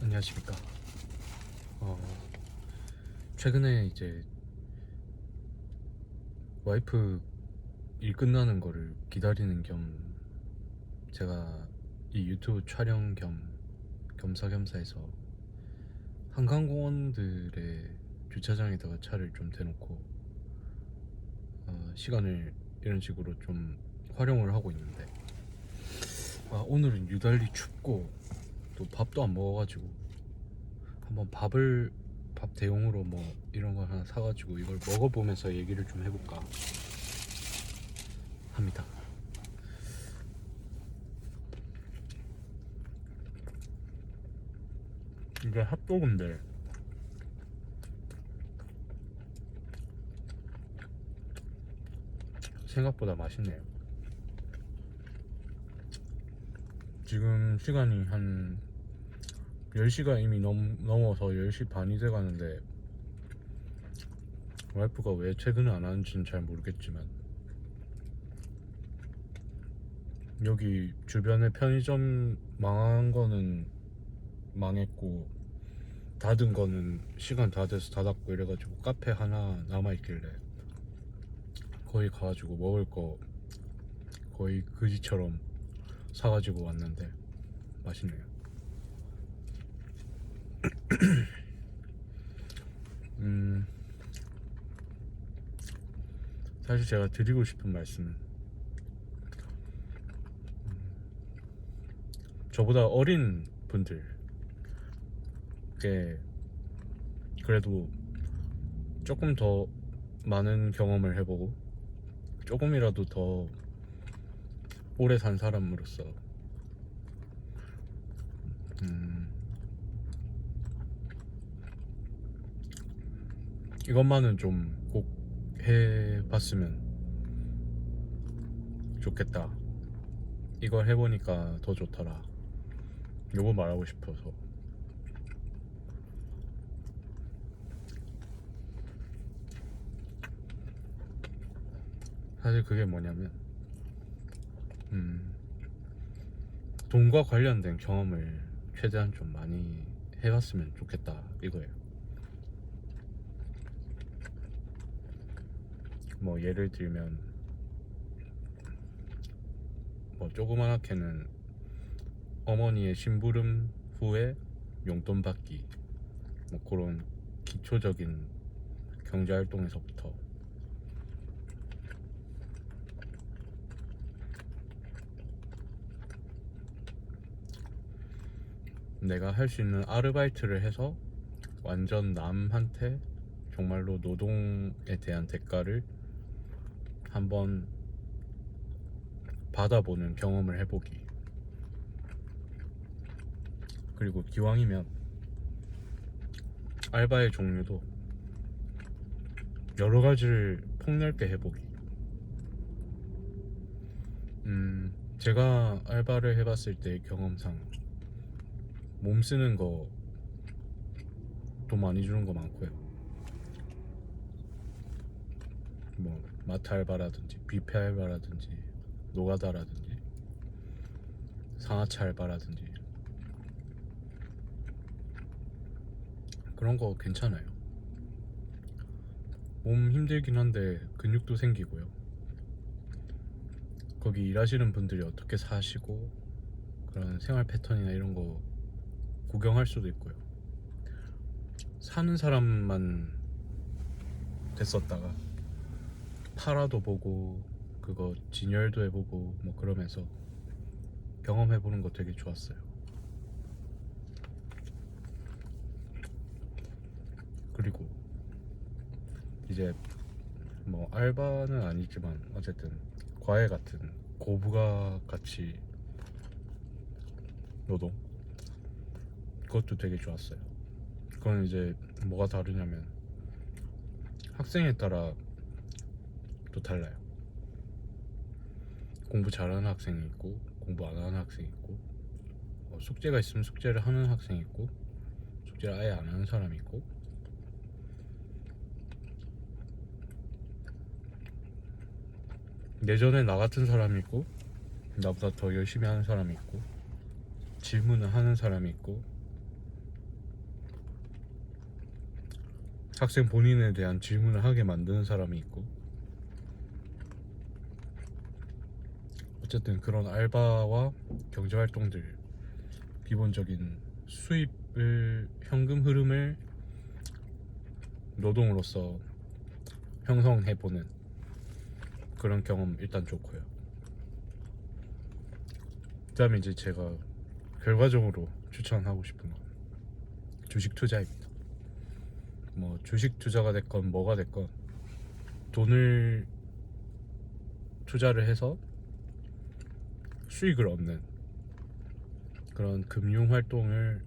안녕하십니까. 어, 최근에 이제 와이프 일 끝나는 거를 기다리는 겸 제가 이 유튜브 촬영 겸 겸사겸사해서 한강공원들의 주차장에다가 차를 좀 대놓고 시간을 이런 식으로 좀 활용을 하고 있는데, 오늘은 유달리 춥고 또 밥도 안 먹어가지고 한번 밥 대용으로 뭐 이런 거 하나 사가지고 이걸 먹어보면서 얘기를 좀 해볼까 합니다. 이게 핫도그인데 생각보다 맛있네요. 지금 시간이 한 10시가 이미 넘어서 10시 반이 돼 가는데, 와이프가 왜 퇴근을 안 하는지는 잘 모르겠지만 여기 주변에 편의점 망한 거는 망했고 닫은 거는 시간 다 돼서 닫았고 이래가지고 카페 하나 남아있길래 거기 가가지고 먹을 거 거의 그지처럼 사가지고 왔는데 맛있네요. 음, 사실 제가 드리고 싶은 말씀은, 저보다 어린 분들께 그래도 조금 더 많은 경험을 해보고 조금이라도 더 오래 산 사람으로서 음, 이것만은 좀 꼭 해봤으면 좋겠다, 이걸 해보니까 더 좋더라, 요거 말하고 싶어서. 사실 그게 뭐냐면, 돈과 관련된 경험을 최대한 좀 많이 해봤으면 좋겠다 이거예요. 뭐 예를 들면 뭐 조그맣게는 어머니의 심부름 후에 용돈 받기, 뭐 그런 기초적인 경제활동에서부터 내가 할 수 있는 아르바이트를 해서 완전 남한테 정말로 노동에 대한 대가를 한번 받아보는 경험을 해보기, 그리고 기왕이면 알바의 종류도 여러 가지를 폭넓게 해보기. 제가 알바를 해봤을 때 경험상 몸 쓰는 거 돈 많이 주는 거 많고요. 뭐 마트 알바라든지 뷔페 알바라든지 노가다라든지 상하차 알바라든지 그런 거 괜찮아요. 몸 힘들긴 한데 근육도 생기고요. 거기 일하시는 분들이 어떻게 사시고 그런 생활 패턴이나 이런 거 구경할 수도 있고요. 사는 사람만 됐었다가 팔아도 보고 그거 진열도 해보고 뭐 그러면서 경험해보는 거 되게 좋았어요. 그리고 이제 뭐 알바는 아니지만 어쨌든 과외 같은 고부가 같이 노동, 그것도 되게 좋았어요. 그건 이제 뭐가 다르냐면 학생에 따라 또 달라요. 공부 잘하는 학생이 있고 공부 안 하는 학생이 있고, 숙제가 있으면 숙제를 하는 학생이 있고 숙제를 아예 안 하는 사람이 있고, 예전에 나 같은 사람이 있고 나보다 더 열심히 하는 사람이 있고 질문을 하는 사람이 있고 학생 본인에 대한 질문을 하게 만드는 사람이 있고, 어쨌든 그런 알바와 경제활동들, 기본적인 수입을, 현금 흐름을 노동으로서 형성해보는 그런 경험 일단 좋고요. 그 다음에 이제 제가 결과적으로 추천하고 싶은 건 주식 투자입니다. 뭐 주식 투자가 됐건 뭐가 됐건 돈을 투자를 해서 수익을 얻는 그런 금융 활동을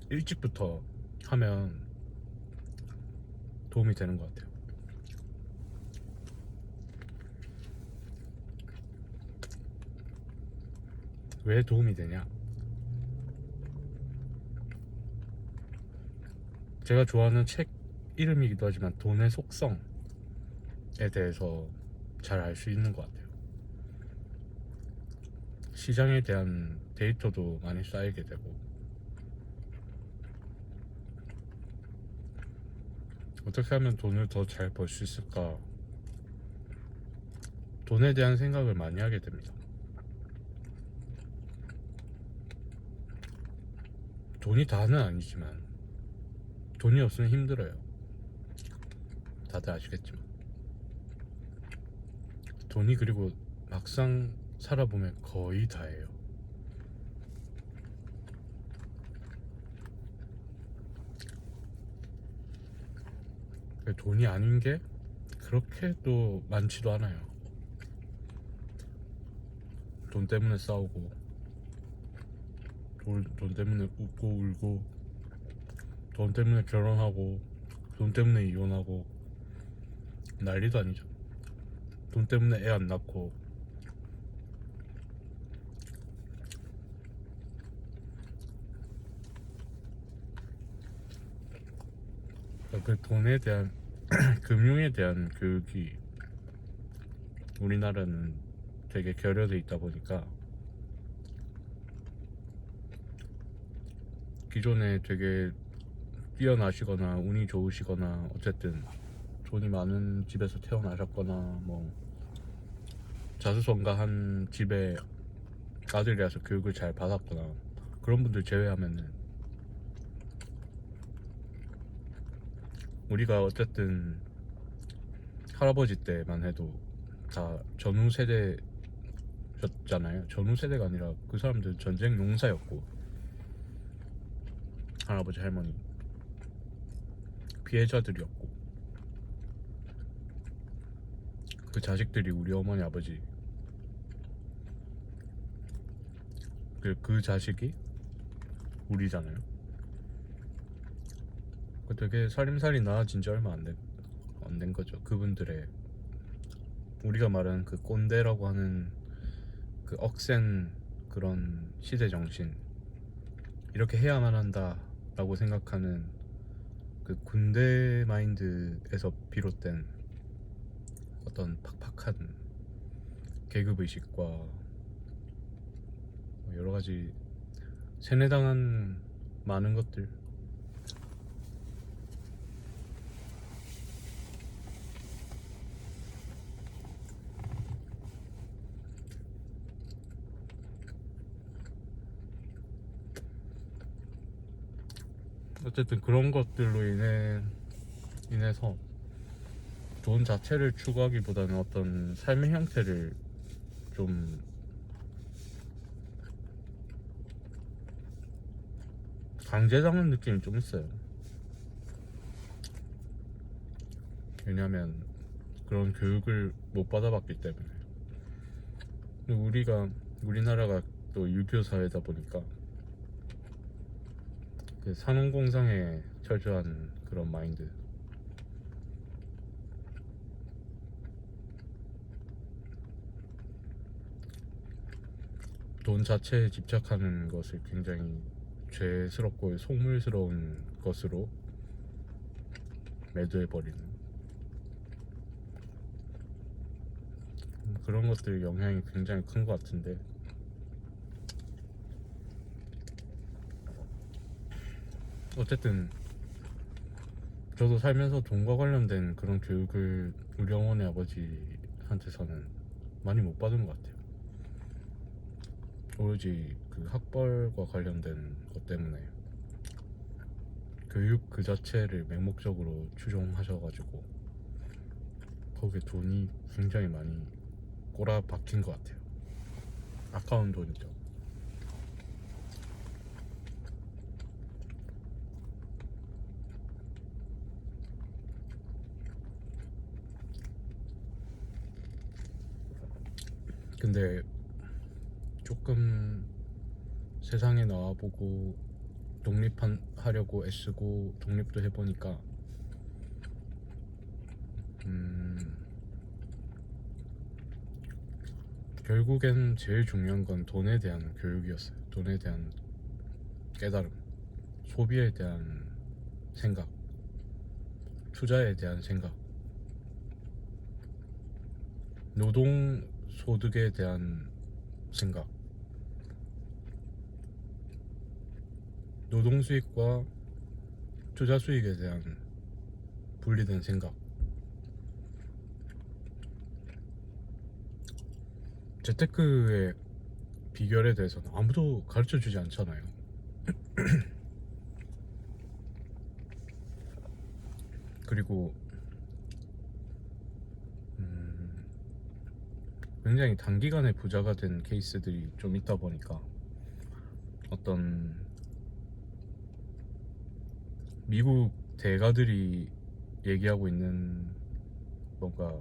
일찍부터 하면 도움이 되는 것 같아요. 왜 도움이 되냐? 제가 좋아하는 책 이름이기도 하지만 돈의 속성에 대해서 잘 알 수 있는 것 같아요. 시장에 대한 데이터도 많이 쌓이게 되고, 어떻게 하면 돈을 더 잘 벌 수 있을까? 돈에 대한 생각을 많이 하게 됩니다. 돈이 다는 아니지만 돈이 없으면 힘들어요. 다들 아시겠지만 돈이, 그리고 막상 살아보면 거의 다예요. 돈이 아닌 게 그렇게 또 많지도 않아요. 돈 때문에 싸우고, 돈 때문에 웃고 울고, 돈 때문에 결혼하고, 돈 때문에 이혼하고, 난리도 아니죠. 돈 때문에 애 안 낳고. 그 돈에 대한 금융에 대한 교육이 우리나라는 되게 결여돼 있다 보니까, 기존에 되게 뛰어나시거나 운이 좋으시거나, 어쨌든 돈이 많은 집에서 태어나셨거나, 뭐 자수성가한 집의 아들이라서 교육을 잘 받았거나, 그런 분들 제외하면은 우리가 어쨌든 할아버지 때만 해도 다 전후 세대였잖아요. 전후 세대가 아니라 그 사람들 전쟁 용사였고, 할아버지 할머니 피해자들이었고, 그 자식들이 우리 어머니 아버지, 그 자식이 우리잖아요. 되게 살림살이 나아진 지 얼마 안 된 거죠. 그분들의, 우리가 말하는 그 꼰대라고 하는 그 억센 그런 시대 정신, 이렇게 해야만 한다 라고 생각하는 그 군대 마인드에서 비롯된 어떤 팍팍한 계급의식과 여러가지 세뇌당한 많은 것들, 어쨌든 그런 것들로 인해서 돈 자체를 추구하기보다는 어떤 삶의 형태를 좀 강제 잡는 느낌이 좀 있어요. 왜냐면 그런 교육을 못 받아봤기 때문에. 우리나라가 또 유교 사회다 보니까 그 산업공상에 철저한 그런 마인드, 돈 자체에 집착하는 것을 굉장히 죄스럽고 속물스러운 것으로 매도해버리는 그런 것들 영향이 굉장히 큰 것 같은데, 어쨌든 저도 살면서 돈과 관련된 그런 교육을 우리 어머니 아버지한테서는 많이 못 받은 것 같아요. 오로지 그 학벌과 관련된 것 때문에 교육 그 자체를 맹목적으로 추종하셔가지고 거기에 돈이 굉장히 많이 꼬라박힌 것 같아요. 아까운 돈이죠. 근데 조금 세상에 나와보고 독립하려고 애쓰고 독립도 해보니까 결국엔 제일 중요한 건 돈에 대한 교육이었어요. 돈에 대한 깨달음, 소비에 대한 생각, 투자에 대한 생각, 노동 소득에 대한 생각, 노동 수익과 투자 수익에 대한 분리된 생각. 재테크의 비결에 대해서는 아무도 가르쳐 주지 않잖아요. 그리고 굉장히 단기간에 부자가 된 케이스들이 좀 있다 보니까 어떤 미국 대가들이 얘기하고 있는 뭔가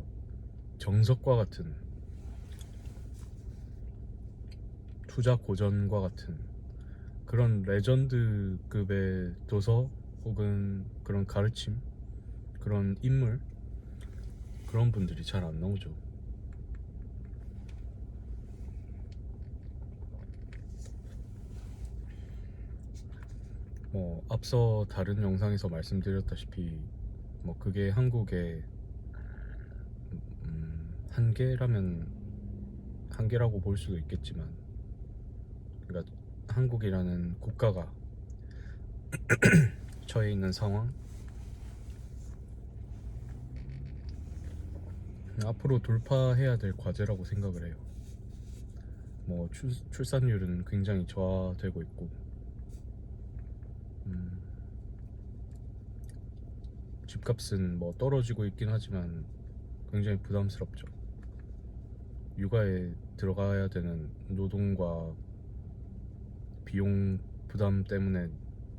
정석과 같은 투자 고전과 같은 그런 레전드급의 도서 혹은 그런 가르침, 그런 인물, 그런 분들이 잘 안 나오죠. 뭐 앞서 다른 영상에서 말씀드렸다시피 뭐 그게 한국의 한계라면 한계라고 볼 수도 있겠지만, 그러니까 한국이라는 국가가 처해 있는 상황, 앞으로 돌파해야 될 과제라고 생각을 해요. 뭐 출산율은 굉장히 저하되고 있고, 집값은 뭐 떨어지고 있긴 하지만 굉장히 부담스럽죠. 육아에 들어가야 되는 노동과 비용 부담 때문에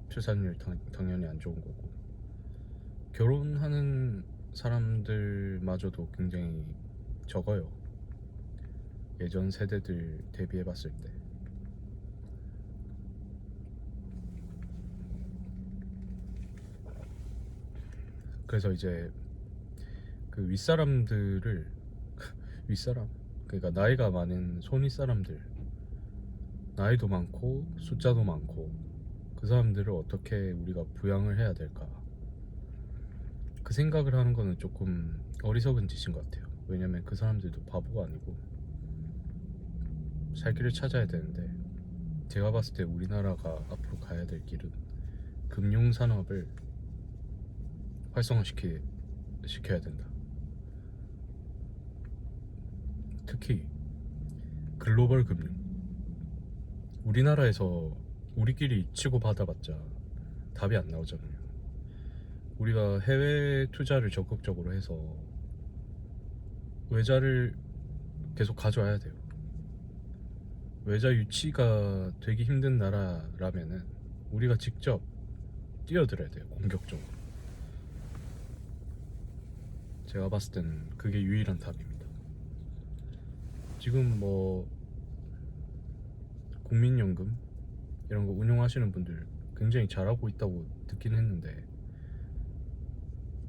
출산율 당연히 안 좋은 거고, 결혼하는 사람들마저도 굉장히 적어요. 예전 세대들 대비해 봤을 때. 그래서 이제 그 윗사람들을 윗사람, 그러니까 나이가 많은 손윗사람들, 나이도 많고 숫자도 많고 그 사람들을 어떻게 우리가 부양을 해야 될까, 그 생각을 하는 거는 조금 어리석은 짓인 것 같아요. 왜냐면 그 사람들도 바보가 아니고 살 길을 찾아야 되는데, 제가 봤을 때 우리나라가 앞으로 가야 될 길은 금융산업을 활성화시켜야 된다. 특히 글로벌 금융. 우리나라에서 우리끼리 치고받아봤자 답이 안 나오잖아요. 우리가 해외 투자를 적극적으로 해서 외자를 계속 가져와야 돼요. 외자 유치가 되기 힘든 나라라면은 우리가 직접 뛰어들어야 돼요. 공격적으로. 제가 봤을 때는 그게 유일한 답입니다. 지금 뭐 국민연금 이런 거 운용하시는 분들 굉장히 잘하고 있다고 듣긴 했는데,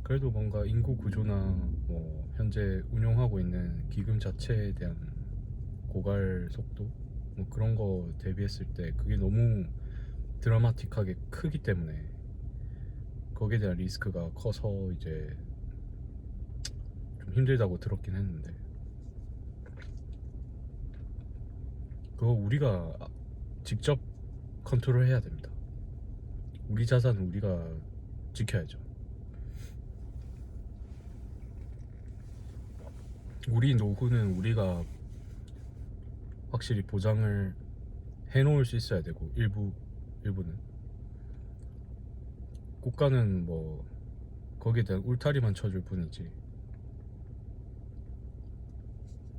그래도 뭔가 인구 구조나 뭐 현재 운용하고 있는 기금 자체에 대한 고갈 속도, 뭐 그런 거 대비했을 때 그게 너무 드라마틱하게 크기 때문에 거기에 대한 리스크가 커서 이제 좀 힘들다고 들었긴 했는데, 그거 우리가 직접 컨트롤 해야 됩니다. 우리 자산은 우리가 지켜야죠. 우리 노후는 우리가 확실히 보장을 해놓을 수 있어야 되고, 일부는 국가는 뭐 거기에 대한 울타리만 쳐줄 뿐이지,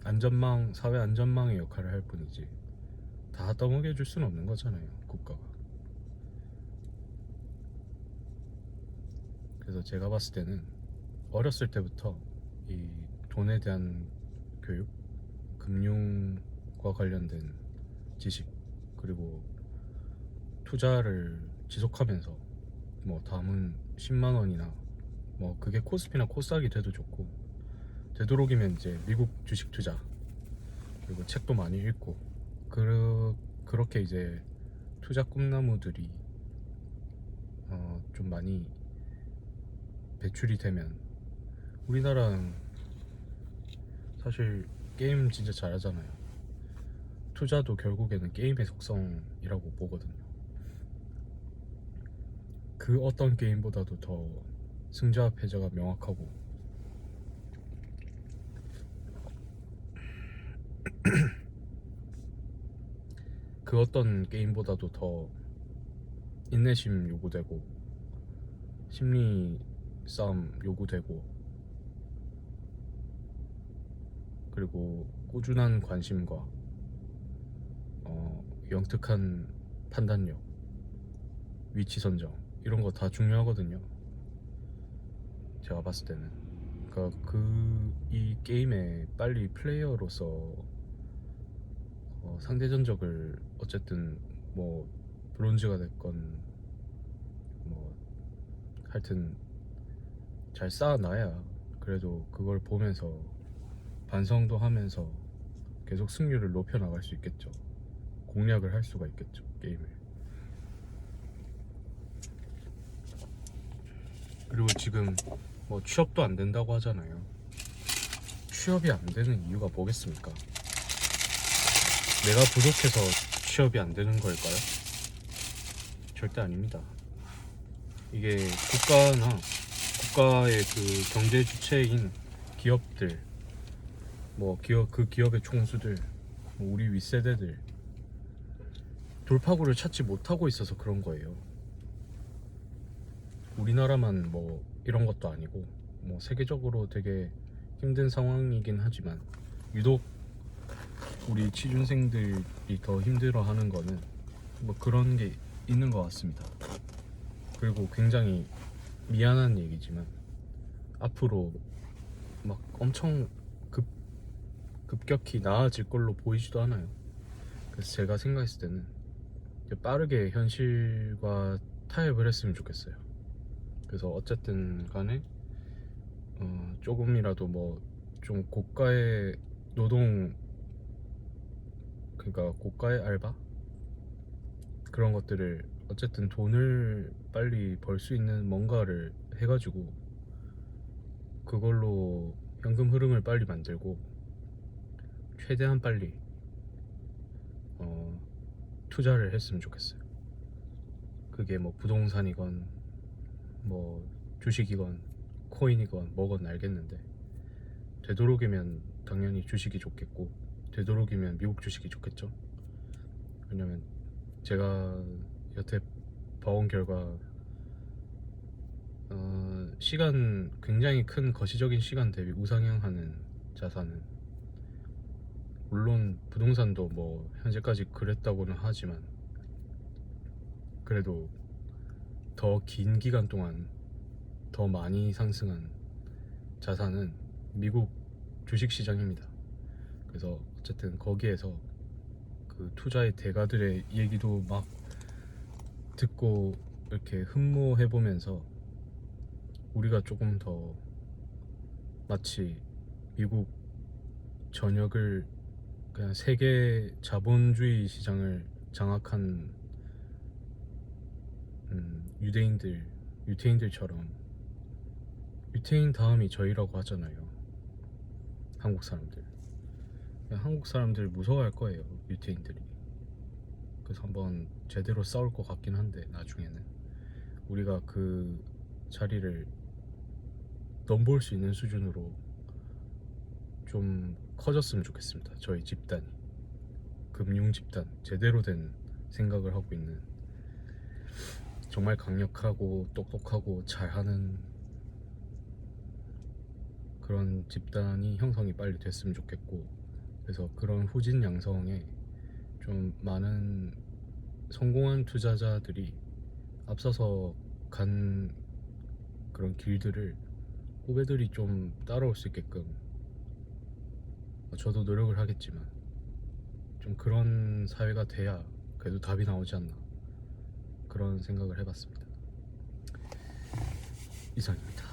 안전망, 사회 안전망의 역할을 할 뿐이지 다 떠먹여 줄 수는 없는 거잖아요, 국가가. 그래서 제가 봤을 때는 어렸을 때부터 이 돈에 대한 교육, 금융과 관련된 지식, 그리고 투자를 지속하면서 뭐 다음은 10만 원이나 뭐 그게 코스피나 코스닥이 돼도 좋고, 되도록이면 이제 미국 주식 투자, 그리고 책도 많이 읽고, 그렇게 이제 투자 꿈나무들이 좀 많이 배출이 되면, 우리나라는 사실 게임 진짜 잘하잖아요. 투자도 결국에는 게임의 속성이라고 보거든요. 그 어떤 게임보다도 더 승자와 패자가 명확하고, 그 어떤 게임보다도 더 인내심 요구되고, 심리 싸움 요구되고, 그리고 꾸준한 관심과 영특한 판단력, 위치 선정, 이런 거 다 중요하거든요, 제가 봤을 때는. 그러니까 이 게임에 빨리 플레이어로서 상대 전적을 어쨌든 뭐 브론즈가 됐건 뭐 하여튼 잘 쌓아놔야 그래도 그걸 보면서 반성도 하면서 계속 승률을 높여 나갈 수 있겠죠. 공략을 할 수가 있겠죠, 게임을. 그리고 지금 뭐 취업도 안 된다고 하잖아요. 취업이 안 되는 이유가 뭐겠습니까? 내가 부족해서 취업이 안 되는 걸까요? 절대 아닙니다. 이게 국가의 그 경제 주체인 기업들, 뭐 그 기업의 총수들, 뭐 우리 윗세대들 돌파구를 찾지 못하고 있어서 그런 거예요. 우리나라만 뭐 이런 것도 아니고 뭐 세계적으로 되게 힘든 상황이긴 하지만, 유독 우리 취준생들이 더 힘들어하는 거는 뭐 그런 게 있는 것 같습니다. 그리고 굉장히 미안한 얘기지만 앞으로 막 엄청 급격히 나아질 걸로 보이지도 않아요. 그래서 제가 생각했을 때는 빠르게 현실과 타협을 했으면 좋겠어요. 그래서 어쨌든 간에 조금이라도 뭐 좀 고가의 노동, 그러니까 고가의 알바, 그런 것들을 어쨌든 돈을 빨리 벌 수 있는 뭔가를 해가지고 그걸로 현금 흐름을 빨리 만들고 최대한 빨리 투자를 했으면 좋겠어요. 그게 뭐 부동산이건 뭐 주식이건 코인이건 뭐건 알겠는데, 되도록이면 당연히 주식이 좋겠고, 되도록이면 미국 주식이 좋겠죠. 왜냐면 제가 여태 봐온 결과 시간, 굉장히 큰 거시적인 시간 대비 우상향하는 자산은, 물론 부동산도 뭐 현재까지 그랬다고는 하지만 그래도 더 긴 기간 동안 더 많이 상승한 자산은 미국 주식시장입니다. 그래서 어쨌든 거기에서 그 투자의 대가들의 얘기도 막 듣고 이렇게 흠모해보면서 우리가 조금 더 마치 미국 전역을, 그냥 세계 자본주의 시장을 장악한 유태인들처럼, 유태인 다음이 저희라고 하잖아요, 한국 사람들. 한국 사람들 무서워할 거예요, 유태인들이. 그래서 한번 제대로 싸울 것 같긴 한데, 나중에는 우리가 그 자리를 넘볼 수 있는 수준으로 좀 커졌으면 좋겠습니다. 저희 집단이 금융 집단 제대로 된 생각을 하고 있는 정말 강력하고 똑똑하고 잘하는 그런 집단이 형성이 빨리 됐으면 좋겠고, 그래서 그런 후진 양성에 좀 많은 성공한 투자자들이 앞서서 간 그런 길들을 후배들이 좀 따라올 수 있게끔 저도 노력을 하겠지만 좀 그런 사회가 돼야 그래도 답이 나오지 않나, 그런 생각을 해봤습니다. 이상입니다.